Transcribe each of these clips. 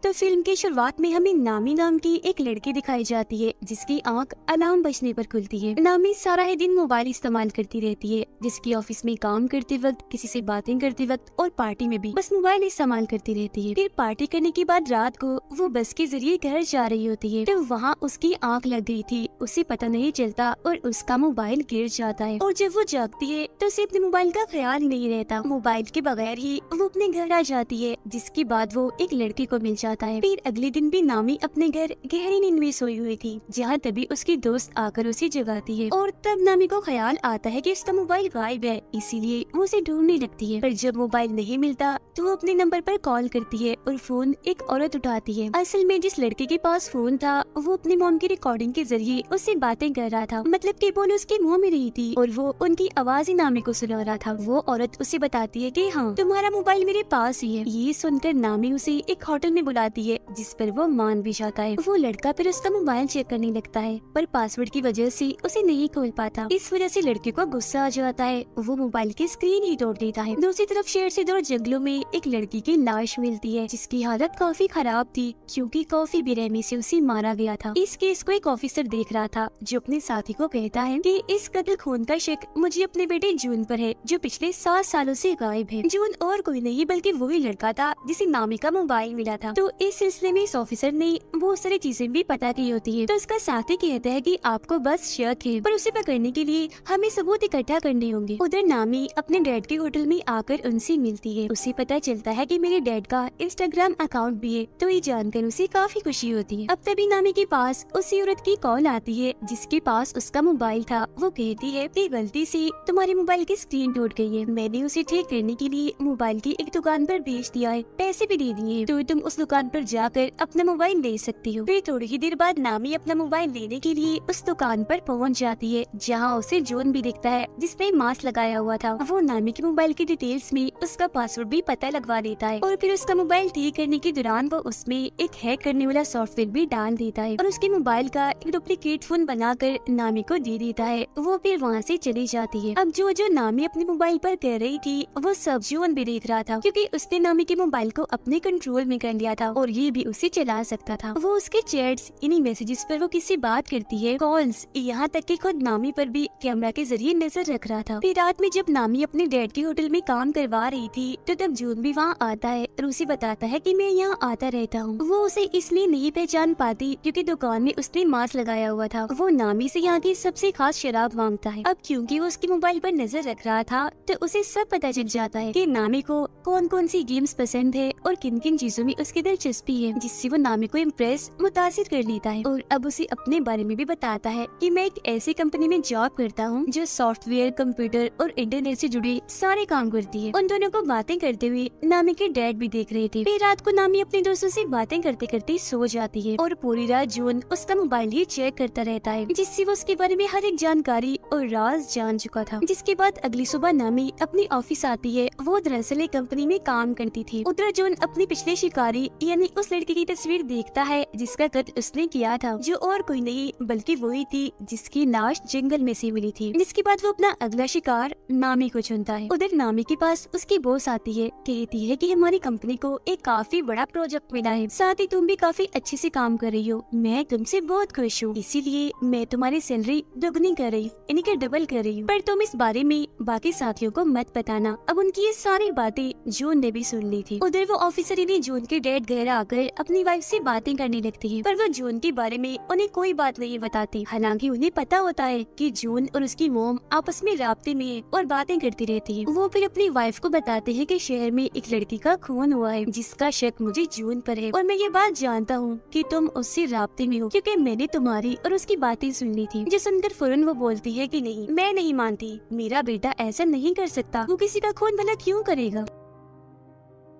तो फिल्म की शुरुआत में हमें नामी नाम की एक लड़की दिखाई जाती है जिसकी आंख अलार्म बजने पर खुलती है। नामी सारा ही दिन मोबाइल इस्तेमाल करती रहती है, जिसकी ऑफिस में काम करते वक्त, किसी से बातें करते वक्त और पार्टी में भी बस मोबाइल इस्तेमाल करती रहती है। फिर पार्टी करने के बाद रात को वो बस के जरिए घर जा रही होती है, तो वहाँ उसकी आंख लग गई थी, उसे पता नहीं चलता और उसका मोबाइल गिर जाता है। और जब वो जागती है तो उसे अपने मोबाइल का ख्याल नहीं रहता। मोबाइल के बगैर ही वो अपने घर आ जाती है, जिसके बाद वो एक लड़के को मिल जाता है। फिर अगले दिन भी नामी अपने घर गहरी नींद में सोई हुई थी, जहाँ तभी उसकी दोस्त आकर उसे जगाती है और तब नामी को ख्याल आता है कि उसका मोबाइल गायब है, इसीलिए वो उसे ढूंढने लगती है। पर जब मोबाइल नहीं मिलता तो वो अपने नंबर पर कॉल करती है और फोन एक औरत उठाती है। असल में जिस लड़के के पास फोन था वो अपनी मॉम की रिकॉर्डिंग के जरिए उससे बातें कर रहा था, मतलब कि बोल उसके मुंह में रही थी और वो उनकी आवाज ही नामी को सुना रहा था। वो औरत उसे बताती है कि हाँ, तुम्हारा मोबाइल मेरे पास ही है। ये सुनकर नामी उसे एक होटल में बुलाती है, जिस पर वो मान भी जाता है। वो लड़का फिर उसका मोबाइल चेक करने लगता है, पर पासवर्ड की वजह से उसे नहीं खोल पाता। इस वजह से लड़के को गुस्सा आ जाता है, वो मोबाइल की स्क्रीन ही तोड़ देता है। दूसरी तरफ शहर से दूर जंगलों में एक लड़की की लाश मिलती है, जिसकी हालत काफी खराब थी क्योंकि काफी बेरहमी से उसे मारा गया था। इस केस को एक ऑफिसर देख रहा था, जो अपने साथी को कहता है कि इस कत्ल खून का शक मुझे अपने बेटे जून पर है, जो पिछले 7 सालों से गायब है। जून और कोई नहीं बल्कि वही लड़का था जिसे नामी का मोबाइल मिला था। तो इस सिलसिले में इस ऑफिसर ने बहुत सारी चीजें भी पता की होती है। तो उसका साथी कहता है कि आपको बस शक है, पर उसे पकड़ने के लिए हमें सबूत इकट्ठा करने होंगे। उधर नामी अपने डैड के होटल में आकर उनसे मिलती है। उसे पता चलता है कि मेरे डैड का इंस्टाग्राम अकाउंट भी है, तो ये जानकर उसे काफी खुशी होती है। अब तभी नामी के पास उसी औरत की कॉल आती है जिसके पास उसका मोबाइल था। वो कहती है कि गलती से तुम्हारे मोबाइल की स्क्रीन टूट गई है, मैंने उसे ठीक करने के लिए मोबाइल की एक दुकान पर भेज दिया है, पैसे भी दे दिए, तो तुम उस दुकान पर जाकर अपना मोबाइल ले सकती हो। फिर थोड़ी ही देर बाद नामी अपना मोबाइल लेने के लिए उस दुकान पर पहुंच जाती है, जहां उसे जून भी दिखता है जिसने मास्क लगाया हुआ था। वो नामी के मोबाइल की डिटेल्स में उसका पासवर्ड भी पता लगवा देता है और फिर उसका मोबाइल ठीक करने के दौरान वो उसमें एक हैक करने वाला सॉफ्टवेयर भी डाल देता है और उसके मोबाइल का एक डुप्लीकेट फोन बनाकर नामी को दे देता है। वो फिर वहाँ से चली जाती है। अब जो नामी अपने मोबाइल पर कह रही थी वो सब जून भी देख रहा था, क्योंकि उसने नामी के मोबाइल को अपने कंट्रोल में कर लिया था और ये भी उसे चला सकता था। वो उसके चैट्स, इन्हीं मैसेजेस पर वो किससे बात करती है, कॉल्स, यहाँ तक कि खुद नामी पर भी कैमरा के जरिए नजर रख रहा था। फिर रात में जब नामी अपने डैड के होटल में काम करवा रही थी तो तब जून भी वहाँ आता है और उसे बताता है कि मैं यहाँ आता रहता हूँ। वो उसे इसलिए नहीं पहचान पाती क्योंकि दुकान में उसने मास्क लगाया हुआ था। वो नामी से यहाँ की सबसे खास शराब मांगता है। अब क्योंकि वो उसके मोबाइल पर नजर रख रहा था तो उसे सब पता चल जाता है कि नामी को कौन कौन सी गेम्स पसंद है और किन किन चीजों में उसकी दिलचस्पी है, जिससे वो नामी को इम्प्रेस, मुतासिर कर लेता है। और अब उसे अपने बारे में भी बताता है कि मैं एक ऐसी कंपनी में जॉब करता हूँ जो सॉफ्टवेयर, कंप्यूटर और इंटरनेट से जुड़े सारे काम करती है। उन दोनों को बातें करते हुए नामी के डैड भी देख रहे थे। फिर रात को नामी अपने दोस्तों से बातें करते करते सो जाती है और पूरी रात जून उसका मोबाइल ही चेक करता रहता है, जिससे वो उसके बारे में हर एक जानकारी और राज जान चुका था। जिसके बाद अगली सुबह नामी अपनी ऑफिस आती है। वो दरअसल एक कंपनी में काम करती थी। उधर जून अपनी पिछले शिकारी यानी उस लड़की की तस्वीर देखता है जिसका कत्ल उसने किया था, जो और कोई नहीं बल्कि वही थी जिसकी लाश जंगल में से मिली थी। जिसके बाद वो अपना अगला शिकार नामी को चुनता है। उधर नामी के पास उसकी बॉस आती है, कहती है कि हमारी कंपनी को एक काफी बड़ा प्रोजेक्ट मिला है, साथ ही तुम भी काफी अच्छे से काम कर रही हो, मैं तुमसे बहुत खुश हूँ, इसीलिए मैं तुम्हारी सैलरी दोगुनी कर रही हूँ, यानी कि डबल कर रही हूँ, पर तुम इस बारे में बाकी साथियों को मत बताना। अब उनकी ये सारी बातें जून ने भी सुन ली थी। उधर वो ऑफिसर यानी जून के डैड घर आकर अपनी वाइफ से बातें करने लगती है, पर वो जून के बारे में उन्हें कोई बात नहीं बताती। हालांकि उन्हें पता होता है कि जून और उसकी मोम आपस में राब्ते में है और बातें करती रहती है। वो फिर अपनी वाइफ को बताते हैं कि शहर में एक लड़की का खून हुआ है जिसका शक मुझे जून पर है और मैं ये बात जानता हूँ कि तुम उससे राब्ते में हो, क्योंकि मैंने तुम्हारी और उसकी बातें सुन ली थी। जो सुनकर फौरन वो बोलती है कि नहीं, मैं नहीं मानती, मेरा बेटा ऐसा नहीं कर सकता, वो किसी का खून भला क्यों करेगा।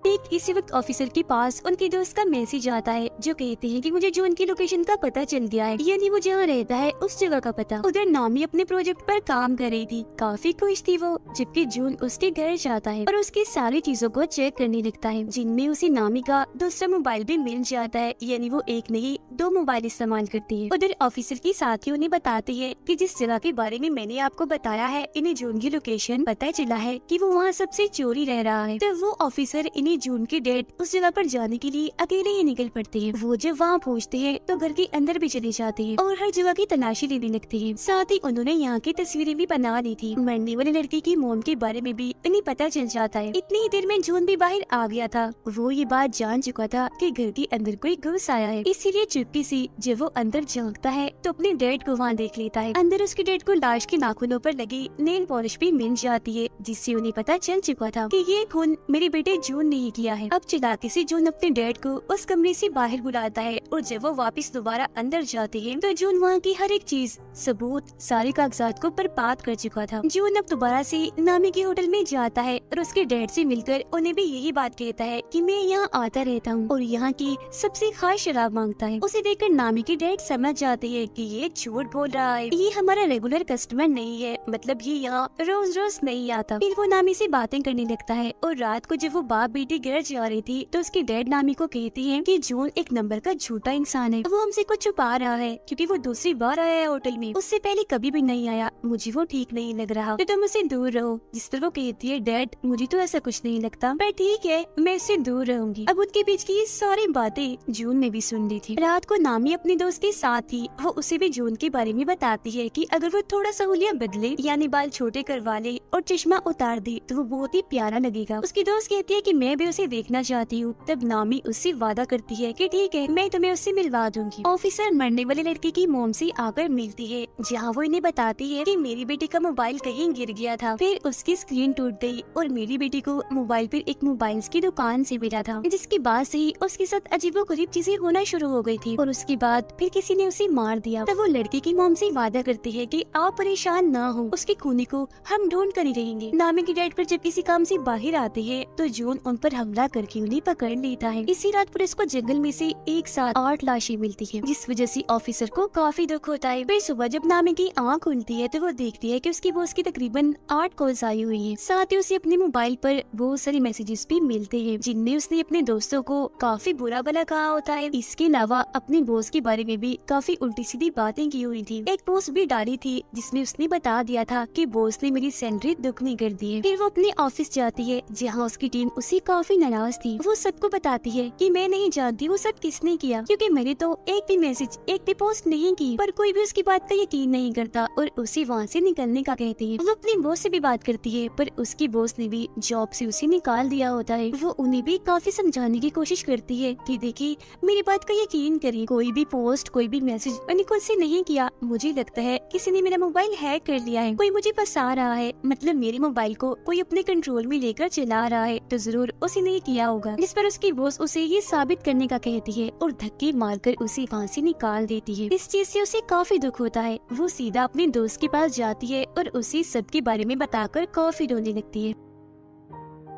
ठीक इसी वक्त ऑफिसर के पास उनके दोस्त का मैसेज आता है जो कहते हैं कि मुझे जून की लोकेशन का पता चल गया है, यानी वो जहाँ रहता है उस जगह का पता। उधर नामी अपने प्रोजेक्ट पर काम कर रही थी, काफी खुश थी वो, जबकि जून उसके घर जाता है और उसकी सारी चीजों को चेक करने लगता है, जिनमें उसे नामी का दूसरा मोबाइल भी मिल जाता है, यानी वो एक नहीं 2 मोबाइल इस्तेमाल करती है। उधर ऑफिसर की साथी उन्हें बताती है कि जिस जगह के बारे में मैंने आपको बताया है, इन्हें जून की लोकेशन पता चला है कि वो वहाँ सबसे चोरी रह रहा है। तो वो ऑफिसर इन्हें जून की डेट उस जगह पर जाने के लिए अकेले ही निकल पड़ते हैं। वो जब वहाँ पहुँचते हैं तो घर के अंदर भी चले जाते हैं और हर जगह की तलाशी लेने लगते हैं। साथ ही उन्होंने यहाँ की तस्वीरें भी बना ली थी। मरने वाले लड़के की मोम के बारे में भी इन्हें पता चल जाता है। इतनी ही देर में जून भी बाहर आ गया था। वो ये बात जान चुका था कि घर के अंदर कोई घुस आया है, इसीलिए चुपके से जब वो अंदर झांकता है तो अपने डैड को वहाँ देख लेता है। अंदर उसके डैड को लाश के नाखूनों पर लगी नेल पॉलिश भी मिल जाती है, जिससे उन्हें पता चल चुका था कि ये खून मेरे बेटे जून ने ही किया है। अब चालाकी से जून अपने डैड को उस कमरे से बाहर बुलाता है और जब वो वापस दोबारा अंदर जाते हैं तो जून वहाँ की हर एक चीज, सबूत, सारे कागजात को बर्बाद कर चुका था। जून अब दोबारा से नामी के होटल में जाता है और उसके डैड से मिलकर उन्हें भी यही बात कहता है कि मैं यहाँ आता रहता हूँ और यहाँ की सबसे खास शराब मांगता है। उसे देखकर नामी के डैड समझ जाते हैं कि ये झूठ बोल रहा है, ये हमारा रेगुलर कस्टमर नहीं है, मतलब ये यहाँ रोज रोज नहीं आता। फिर वो नामी से बातें करने लगता है और रात को जब वो बाप बेटी घर जा रही थी तो उसके डैड नामी को कहते हैं कि जून एक नंबर का झूठा इंसान है, वो हमसे कुछ छुपा रहा है क्योंकि वो दूसरी बार आया है होटल में, उससे पहले कभी भी नहीं आया, मुझे वो ठीक नहीं लग रहा, तो तुम उससे दूर रहो। जिस पर वो कहती है डैड मुझे तो ऐसा कुछ नहीं लगता, पर ठीक है मैं इससे दूर रहूंगी। अब उनके बीच की ये सारी बातें जून ने भी सुन ली थी। रात को नामी अपने दोस्त के साथ थी, वो उसे भी जून के बारे में बताती है कि अगर वो थोड़ा सा हुलिया बदले यानी बाल छोटे करवा ले और चश्मा उतार दे तो वो बहुत ही प्यारा लगेगा। उसकी दोस्त कहती है कि मैं भी उसे देखना चाहती हूँ। तब नामी उससे वादा करती है कि ठीक है मैं तुम्हें उससे मिलवा दूंगी। ऑफिसर मरने वाले लड़के की मोम से आकर मिलती है, जहाँ वो इन्हें बताती है कि मेरी बेटी का मोबाइल कहीं गिर गया था, फिर उसकी स्क्रीन टूट गई और मेरी बेटी को मोबाइल पर एक मोबाइल की दुकान से मिला था, जिसके बाद से ही उसके साथ अजीबोगरीब चीजें होना शुरू हो गई थी और उसके बाद फिर किसी ने उसे मार दिया। तब वो लड़के की मोम से वादा करती है कि आप परेशान ना हो, उसके खूनी को हम ढूंढ कर ही रहेंगे। नामी के डैड पर जब किसी काम से बाहर आते हैं तो जून उन पर हमला करके उन्हें पकड़ लेता है। इसी रात पुलिस को जंगल में से एक साथ 8 लाशें मिलती है, जिस वजह से ऑफिसर को काफी दुख होता है। फिर सुबह जब नामी की आँख खुलती है तो वो देखती है कि उसकी बॉस की तकरीबन 8 कॉल्स आई हुई है। साथ ही उसे अपने मोबाइल पर बहुत सारे मैसेजेस भी मिलते हैं, जिनमें उसने अपने दोस्तों को काफी बुरा भला कहा होता है। इसके अलावा अपने बॉस के बारे में भी काफी उल्टी सीधी बातें की हुई थी। एक पोस्ट भी डाली थी जिसमें उसने बता दिया था कि बॉस ने मेरी सैलरी दुगनी कर दी है। फिर वो अपने ऑफिस जाती है, जहाँ उसकी टीम उससे काफी नाराज थी। वो सबको बताती है कि मैं नहीं जानती वो सब किसने किया, क्योंकि मैंने तो एक भी मैसेज, एक भी पोस्ट नहीं की, पर कोई भी उसकी बात का यकीन नहीं करता और उसे वहाँ से निकलने का कहती है। वो अपनी बॉस से भी बात करती है, पर उसकी बॉस ने भी जॉब से उसे निकाल दिया होता है। वो उन्हें भी काफी समझाने की कोशिश करती है कि देखिए मेरी बात का यकीन करें, कोई भी पोस्ट, कोई भी मैसेज मैंने खुद से नहीं किया, मुझे लगता है किसी ने मेरा मोबाइल हैक कर लिया है, कोई मुझे फंसा रहा है, मतलब मेरे मोबाइल को कोई अपने कंट्रोल में लेकर चला रहा है, तो जरूर उसी ने किया होगा। जिस पर उसकी बॉस उसे ये साबित करने का कहती है और धक्के मारकर उसे वहाँ से निकाल देती है। इस चीज से उसे काफी दुख होता है। वो सीधा अपने दोस्त के पास जाती है और उसे सबके बारे में बताकर काफी रोने लगती है।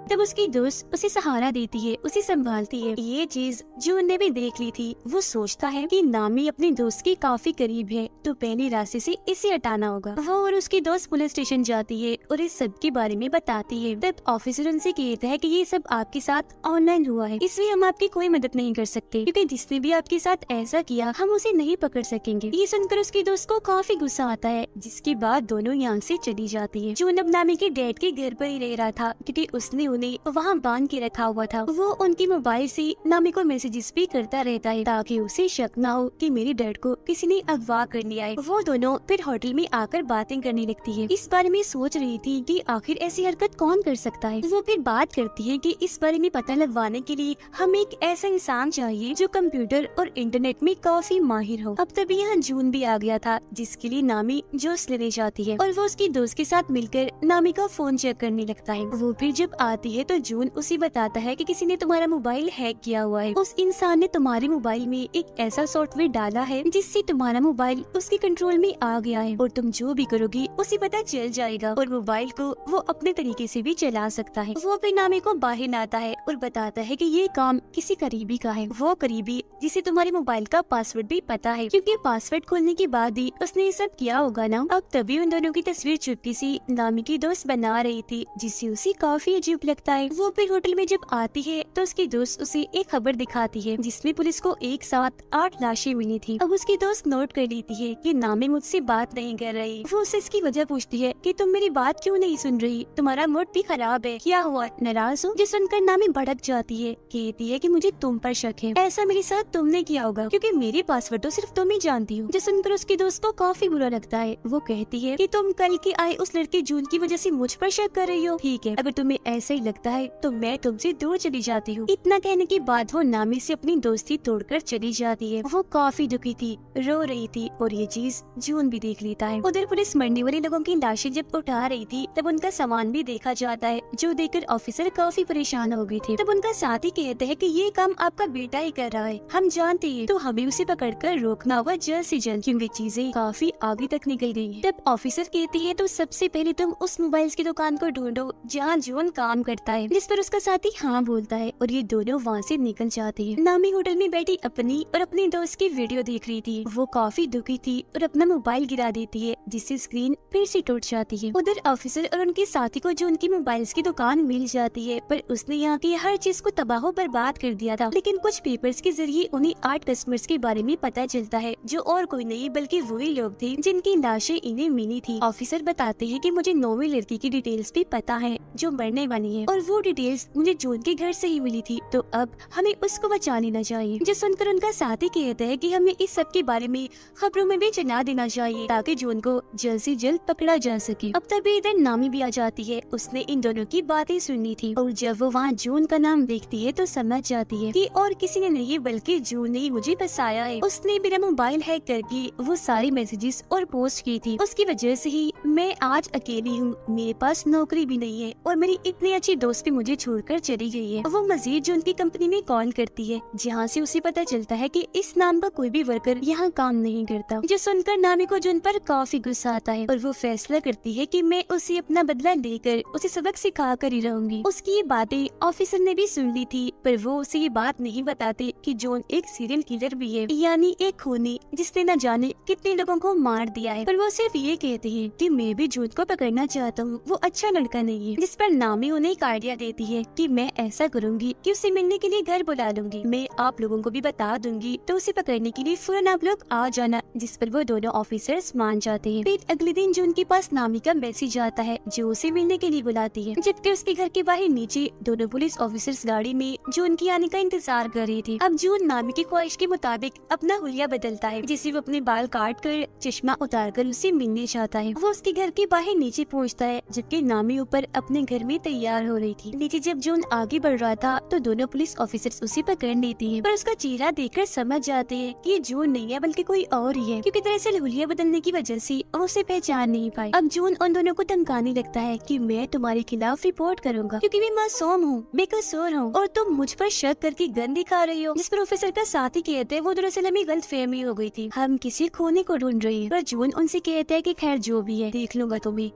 तब उसकी दोस्त उसे सहारा देती है, उसे संभालती है। ये चीज जून ने भी देख ली थी। वो सोचता है कि नामी अपने दोस्त के काफी करीब है, तो पहले रास्ते से इसे हटाना होगा। वो और उसकी दोस्त पुलिस स्टेशन जाती है और इस सब के बारे में बताती है। तब ऑफिसर उनसे कहता है कि ये सब आपके साथ ऑनलाइन हुआ है, इसलिए हम आपकी कोई मदद नहीं कर सकते, क्योंकि जिसने भी आपके साथ ऐसा किया हम उसे नहीं पकड़ सकेंगे। ये सुनकर उसकी दोस्त को काफी गुस्सा आता है, जिसके बाद दोनों यहाँ से चली जाती है। जून अब नामी के डैड के घर पर ही रह रहा था, क्योंकि उसने उन्हें वहाँ बांध के रखा हुआ था। वो उनकी मोबाइल से नामी को मैसेजेस भी करता रहता है, ताकि उसे शक ना हो कि मेरे डैड को किसी ने अगवा कर लिया है। वो दोनों फिर होटल में आकर बातें करने लगती है। इस बारे में सोच रही थी कि आखिर ऐसी हरकत कौन कर सकता है। वो फिर बात करती है कि इस बारे में पता लगवाने के लिए हमें एक ऐसा इंसान चाहिए जो कंप्यूटर और इंटरनेट में काफी माहिर हो। अब तभी यहाँ जून भी आ गया था, जिसके लिए नामी जोश लेने जाती है और वो उसकी दोस्त के साथ मिलकर नामी का फोन चेक करने लगता है। वो फिर जब आती है तो जून उसे बताता है कि किसी ने तुम्हारा मोबाइल हैक किया हुआ है। उस इंसान ने तुम्हारे मोबाइल में एक ऐसा सॉफ्टवेयर डाला है जिससे तुम्हारा मोबाइल उसके कंट्रोल में आ गया है और तुम जो भी करोगी उसे पता चल जाएगा और मोबाइल को वो अपने तरीके से भी चला सकता है। वो फिर नामी को बाहर आता है और बताता है कि ये काम किसी करीबी का है। वो करीबी जिसे तुम्हारे मोबाइल का पासवर्ड भी पता है, क्योंकि पासवर्ड खोलने के बाद ही उसने ये सब किया होगा ना। अब तभी उन दोनों की तस्वीर चुपके से नामी की दोस्त बना रही थी, जिससे उसे काफी अजीब लगता लगता है। वो फिर होटल में जब आती है तो उसकी दोस्त उसे एक खबर दिखाती है जिसमें पुलिस को एक साथ 8 लाशें मिली थी। अब उसकी दोस्त नोट कर लेती है कि नामी मुझसे बात नहीं कर रही। वो उससे इसकी वजह पूछती है कि तुम मेरी बात क्यों नहीं सुन रही, तुम्हारा मूड भी खराब है, क्या हुआ, नाराज हो? जो सुनकर नामी भड़क जाती है, कहती है कि मुझे तुम पर शक है, ऐसा मेरे साथ तुमने किया होगा क्योंकि मेरी पासवर्ड तो सिर्फ तुम ही जानती हो। जो सुनकर उसकी दोस्त को काफी बुरा लगता है। वो कहती है कि तुम कल के आए उस लड़के जून की वजह से मुझ पर शक कर रही हो। ठीक है, अगर तुम्हें ऐसा ही लगता है तो मैं तुमसे दूर चली जाती हूँ। इतना कहने के बाद वो नामी से अपनी दोस्ती तोड़कर चली जाती है। वो काफी दुखी थी, रो रही थी और ये चीज जून भी देख लेता है। उधर पुलिस मरने वाले लोगों की लाशें जब उठा रही थी तब उनका सामान भी देखा जाता है, जो देखकर ऑफिसर काफी परेशान हो गए थे। तब उनका साथी कहते हैं कि ये काम आपका बेटा ही कर रहा है, हम जानते हैं, तो हमें उसे पकड़कर रोकना होगा जल्द से जल्द क्योंकि चीजें काफी आगे तक निकल गई हैं। तब ऑफिसर कहती है तो सबसे पहले तुम उस मोबाइल की दुकान को ढूंढो जहाँ जून काम करता है, जिस पर उसका साथी हाँ बोलता है और ये दोनों वहाँ से निकल जाते हैं। नामी होटल में बैठी अपनी और अपने दोस्त की वीडियो देख रही थी। वो काफी दुखी थी और अपना मोबाइल गिरा देती है जिससे स्क्रीन फिर से टूट जाती है। उधर ऑफिसर और उनके साथी को जो उनकी मोबाइल्स की दुकान मिल जाती है, पर उसने यहाँ की हर चीज को तबाह बर्बाद कर दिया था। लेकिन कुछ पेपर्स के जरिए उन्हें 8 कस्टमर्स के बारे में पता चलता है जो और कोई नहीं बल्कि वही लोग थे जिनकी लाशें इन्हें मिली थी। ऑफिसर बताते हैं कि मुझे 9वीं लड़की की डिटेल्स भी पता है जो मरने वाली है और वो डिटेल्स मुझे जून के घर से ही मिली थी, तो अब हमें उसको बचा लेना चाहिए। जो सुनकर उनका साथी कहता है कि हमें इस सब के बारे में खबरों में भी चला देना चाहिए ताकि जून को जल्द से जल्द पकड़ा जा सके। अब तभी इधर नामी भी आ जाती है। उसने इन दोनों की बातें सुनी थी और जब वो वहाँ जून का नाम देखती है तो समझ जाती है कि और किसी ने नहीं बल्कि जून ने ही मुझे फंसाया है। उसने मेरा मोबाइल हैक करके वो सारी मैसेजेस और पोस्ट की थी, उसकी वजह से ही मैं आज अकेली हूँ, मेरे पास नौकरी भी नहीं है और मेरी इतनी अच्छी दोस्त भी मुझे छोड़कर चली गई है। वो मजीद जून की कंपनी में कॉल करती है जहाँ से उसे पता चलता है कि इस नाम का कोई भी वर्कर यहाँ काम नहीं करता। जो सुनकर नामी को जून पर काफी गुस्सा आता है और वो फैसला करती है कि मैं उसे अपना बदला लेकर उसे सबक सिखा कर ही रहूंगी। उसकी ये बातें ऑफिसर ने भी सुन ली थी, पर वो उसे ये बात नहीं बताते कि जॉन एक सीरियल किलर भी है, यानी एक खूनी जिसने न जाने कितने लोगों को मार दिया है। पर वो सिर्फ ये कहते हैं कि मैं भी जून को पकड़ना चाहता हूँ, वो अच्छा लड़का नहीं है। जिस पर नामी उन्हें एक आइडिया देती है कि मैं ऐसा करूंगी कि उसे मिलने के लिए घर बुला लूंगी, मैं आप लोगों को भी बता दूंगी, तो उसे पकड़ने के लिए फौरन आप लोग आ जाना। जिस पर वो दोनों ऑफिसर्स मान जाते हैं। फिर अगले दिन जून के पास नामी का मैसेज आता है जो उसे मिलने के लिए बुलाती है, जबकि उसके घर के बाहर नीचे दोनों पुलिस ऑफिसर्स गाड़ी में जून की आने का इंतजार कर रही थी। अब जून नामी की ख्वाहिश के मुताबिक अपना हुलिया बदलता है, जिसे वो अपने बाल काट कर चश्मा उतार कर उसे मिलने चाहता है। वो उसके घर के बाहर नीचे पहुँचता है जबकि नामी ऊपर अपने घर में तैयार हो रही थी। नीचे जब जून आगे बढ़ रहा था तो दोनों पुलिस ऑफिसर्स उसे पकड़ लेती है, पर उसका चेहरा देखकर समझ जाते हैं कि ये जून नहीं है बल्कि कोई और ही है, क्योंकि दरअसल हुलिया बदलने की वजह से वो उसे पहचान नहीं पाई। अब जून उन दोनों को धमकाने लगता है कि मैं तुम्हारे खिलाफ रिपोर्ट करूंगा क्योंकि मैं मासूम हूँ, बेकसूर हूँ और तुम मुझ पर शक करके गन दिखा रही हो। जिस पर ऑफिसर का साथी कहते हैं वो दरअसल हमें गलतफहमी हो गई थी, हम किसी खूनी को ढूंढ रही है। पर जून उनसे कहता है कि खैर जो भी है देख लूंगा तुम्हें।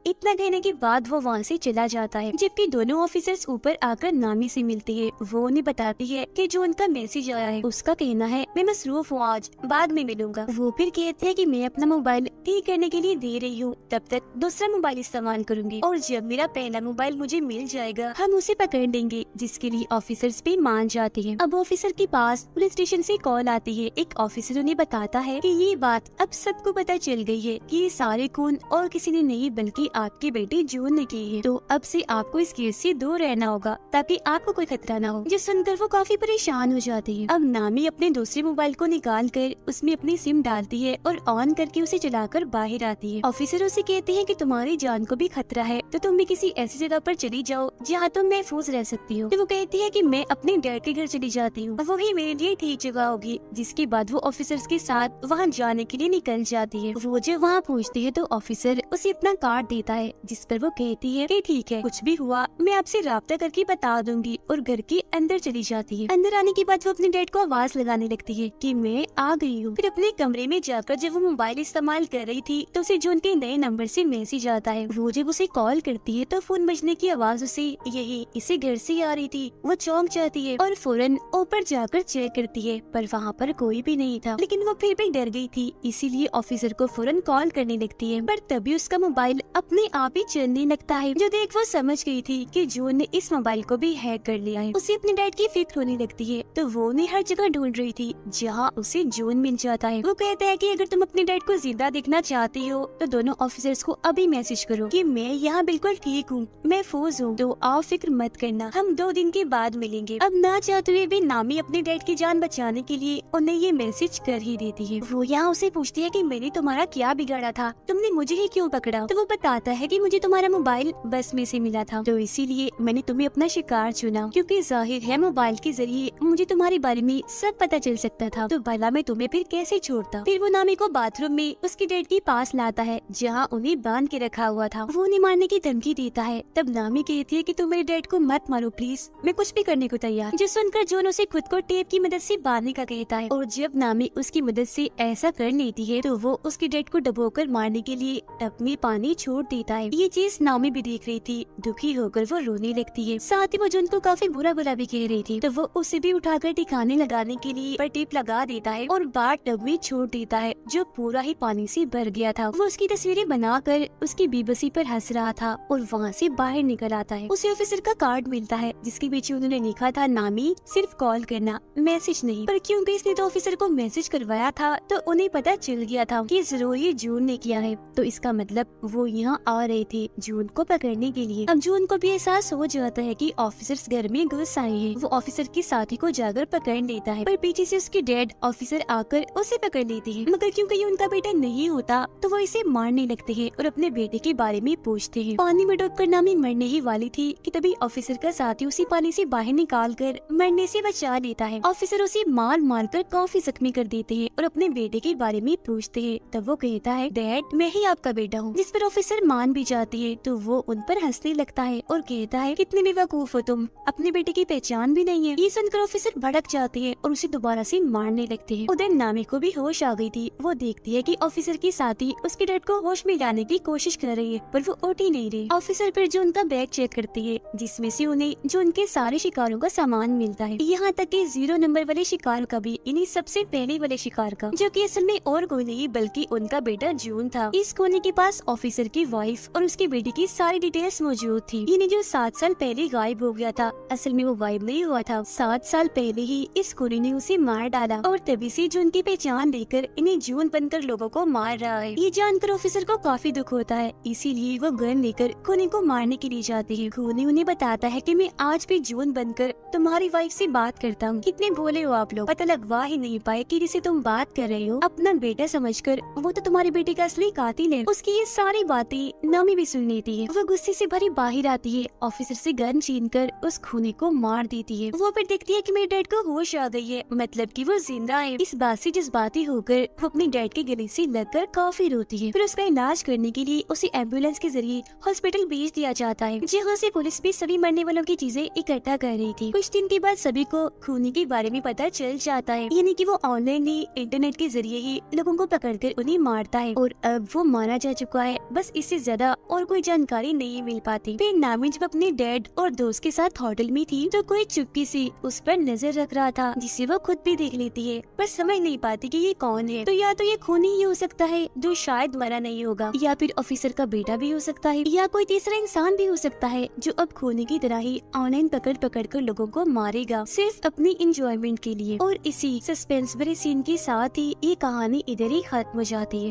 इतना कहने के बाद वो वहाँ से चला जाता है, जबकि दोनों ऑफिसर्स ऊपर आकर नामी से मिलती है। वो उन्हें बताती है कि जो उनका मैसेज आया है उसका कहना है मैं मसरूफ हूँ, आज बाद में मिलूंगा। वो फिर कहते हैं कि मैं अपना मोबाइल ठीक करने के लिए दे रही हूँ, तब तक दूसरा मोबाइल इस्तेमाल करूंगी और जब मेरा पहला मोबाइल मुझे मिल जाएगा हम उसे पकड़ लेंगे, जिसके लिए ऑफिसर्स भी मान जाते हैं। अब ऑफिसर के पास पुलिस स्टेशन से कॉल आती है। एक ऑफिसर उन्हें बताता है कि ये बात अब सबको पता चल गई है कि ये सारे खून और किसी ने नहीं बल्कि आपकी बेटी जून ने की है, तो अब से आपको इस केस से दूर रहना होगा ताकि आपको कोई खतरा ना हो। जो सुनकर वो काफी परेशान हो जाती है। अब नामी अपने दूसरे मोबाइल को निकाल कर उसमें अपनी सिम डालती है और ऑन करके उसे चलाकर बाहर आती है। ऑफिसर उसे कहते हैं कि तुम्हारी जान को भी खतरा है तो तुम भी किसी ऐसी जगह पर चली जाओ जहाँ तुम महफूज रह सकती हो। तो वो कहती है कि मैं अपने डैड के घर चली जाती हूँ, वो ही मेरे लिए ठीक जगह होगी। जिसके बाद वो ऑफिसर्स के साथ वहाँ जाने के लिए निकल जाती है। वो जब वहाँ पहुँचती है तो ऑफिसर उसे अपना कार्ड देता है, जिस पर वो कहती है कि ठीक है कुछ भी हुआ मैं आपसे राब्ता करके बता दूंगी, और घर के अंदर चली जाती है। अंदर आने के बाद वो अपने डैड को आवाज लगाने लगती है कि मैं आ गई हूँ। फिर अपने कमरे में जाकर जब वो मोबाइल इस्तेमाल कर रही थी तो उसे जून के नए नंबर से मैसेज आता है। वो जब उसे कॉल करती है तो फोन बजने की आवाज उसे यही इसे घर से आ रही थी। वो चौंक जाती है और फौरन ऊपर जाकर चेक करती है, पर वहाँ पर कोई भी नहीं था। लेकिन वो फिर भी डर गई थी, इसीलिए ऑफिसर को फौरन कॉल करने लगती है। पर तभी उसका मोबाइल अपने अपने आप ही चलने लगता है। जो देख वो समझ गई थी कि जून ने इस मोबाइल को भी हैक कर लिया है। उसे अपने डैड की फिक्र होने लगती है, तो वो उन्हें हर जगह ढूंढ रही थी जहाँ उसे जून मिल जाता है। वो कहता है कि अगर तुम अपने डैड को जिंदा देखना चाहती हो तो दोनों ऑफिसर्स को अभी मैसेज करो कि मैं यहाँ बिल्कुल ठीक हूँ, महफूज हूँ, तो आप फिक्र मत करना, हम 2 दिन के बाद मिलेंगे। अब ना चाहते हुए भी नामी अपने डैड की जान बचाने के लिए उन्हें ये मैसेज कर ही देती है। वो यहाँ उसे पूछती है कि मैंने तुम्हारा क्या बिगाड़ा था, तुमने मुझे ही क्यों पकड़ा? तो वो बताता है कि मुझे तुम्हारा मोबाइल बस में से मिला था, तो इसीलिए मैंने तुम्हें अपना शिकार चुना, क्योंकि जाहिर है मोबाइल के जरिए मुझे तुम्हारे बारे में सब पता चल सकता था, तो भला मैं तुम्हें फिर कैसे छोड़ता। फिर वो नामी को बाथरूम में उसके डैड के पास लाता है जहाँ उन्हें बांध के रखा हुआ था। वो उन्हें मारने की धमकी देता है। तब नामी कहती है कि तुम मेरे डैड को मत मारो प्लीज, मैं कुछ भी करने को तैयार। जो सुनकर जॉन उसे खुद को टेप की मदद से बांधने का कहता है, और जब नामी उसकी मदद से ऐसा कर लेती है तो वो उसके डैड को डुबोकर मारने के लिए टब में पानी छोड़ देता है। ये चीज नामी भी देख रही थी। दुखी होकर वो रोने लगती है, साथ ही वो जॉन को काफी बुरा बुरा भी कह रही थी, तो वो उसे भी उठाकर ठिकाने लगाने के लिए पर टेप लगा देता है और बार टब में छोड़ देता है जो पूरा ही पानी से भर गया था। वो उसकी तस्वीरें बनाकर उसकी बेबसी पर हंस रहा था और वहाँ से बाहर निकल आता है। उसे ऑफिसर का कार्ड मिलता है जिसके पीछे उन्होंने लिखा था नामी सिर्फ कॉल करना, मैसेज नहीं। पर क्योंकि इसने तो ऑफिसर को मैसेज करवाया था तो उन्हें पता चल गया था कि जरूर ये जून ने किया है, तो इसका मतलब वो यहाँ आ रहे थे जून को पकड़ने के लिए। अब जून को भी एहसास हो जाता है कि ऑफिसर्स घर में घुस आए हैं। वो ऑफिसर के साथी को जाकर पकड़ लेता है, पर पीछे से उसके डैड ऑफिसर आकर उसे पकड़ लेते हैं। मगर क्योंकि ये उनका बेटा नहीं होता तो वो इसे मारने लगते हैं और अपने बेटे के बारे में पूछते हैं। पानी में डूबकर नामी मरने ही वाली थी कि तभी ऑफिसर का साथी उसी पानी से बाहर निकाल कर मरने से बचा लेता है। ऑफिसर उसे मार मार कर काफी जख्मी कर देते हैं और अपने बेटे के बारे में पूछते हैं। तब वो कहता है डैड मैं ही आपका बेटा हूँ, जिस पर ऑफिसर मान भी जाती है। तो वो उन पर हंसने लगता है और कहता है कितने बेवकूफ हो तुम, अपने बेटे की पहचान भी नहीं है। ये सुनकर ऑफिसर भड़क जाते हैं और उसे दोबारा से मारने लगते हैं। उधर नामी को भी होश आ गई थी। वो देखती है कि ऑफिसर के साथी उसके डैड को होश में लाने की कोशिश कर रही है, पर वो उठ ही नहीं रही। ऑफिसर फिर जो उनका बैग चेक करती है जिसमें से उन्हें जो उनके सारे शिकारों का सामान मिलता है, यहाँ तक कि 0 नंबर वाले शिकार का भी, इन्हीं सबसे पहले वाले शिकार का, जो कि असल में और कोई नहीं बल्कि उनका बेटा जून था। इस कोने के पास ऑफिसर की वाइफ और उसके बेटे की सारी डिटेल्स मौजूद थी। इन्हें जो 7 साल पहले गायब हो गया था, असल में वो गायब नहीं हुआ था, 7 साल पहले ही इस कोने ने उसे मार डाला और तभी से जून की पहचान देकर इन्हें जून बनकर लोगों को मार रहा है। ये जानकर ऑफिसर को काफी दुख होता है, इसीलिए वो गन लेकर खूनी को मारने के लिए जाते हैं। खूनी उन्हें बताता है कि मैं आज भी जून बनकर तुम्हारी वाइफ से बात करता हूँ। कितने भोले हो आप लोग, पता लगवा ही नहीं पाए कि जिसे तुम बात कर रहे हो अपना बेटा समझकर वो तो तुम्हारे बेटे का असली कातिल है। उसकी ये सारी बातें नामी भी सुन लेती है। वो गुस्से से भरी बाहर आती है, ऑफिसर से गन छीनकर उस खूनी को मार देती है। वो फिर देखती है कि मेरे डैड को होश आ गई है, मतलब कि वो जिंदा है। इस बात से जज्बाती होकर वो अपने डैड के गले से लगकर काफी रोती है। फिर उसका इलाज करने के लिए उसे एम्बुलेंस के जरिए हॉस्पिटल भेज दिया जाता है, जहाँ से पुलिस भी सभी मरने वालों की चीजें इकट्ठा कर रही थी। कुछ दिन के बाद सभी को खूनी के बारे में पता चल जाता है, यानी कि वो ऑनलाइन ही इंटरनेट के जरिए ही लोगों को पकड़कर उन्हें मारता है और अब वो मारा जा चुका है। बस इससे ज्यादा और कोई जानकारी नहीं मिल पाती। फिर नामी जब अपने डैड और दोस्त के साथ होटल में थी तो कोई चुपके से उस पर नजर रख रहा था, जिसे वो खुद भी देख लेती है, पर समझ नहीं पाती कि ये कौन है। तो या तो ये खूनी ही हो सकता है जो शायद मरा नहीं होगा, या फिर ऑफिसर का बेटा भी हो सकता है, या कोई तीसरा इंसान भी हो सकता है जो अब खूनी की तरह ही ऑनलाइन पकड़ पकड़ कर लोगों को मारेगा सिर्फ अपनी इंजॉयमेंट के लिए। और इसी सस्पेंस भरे सीन के साथ ही ये कहानी इधर ही खत्म हो जाती है।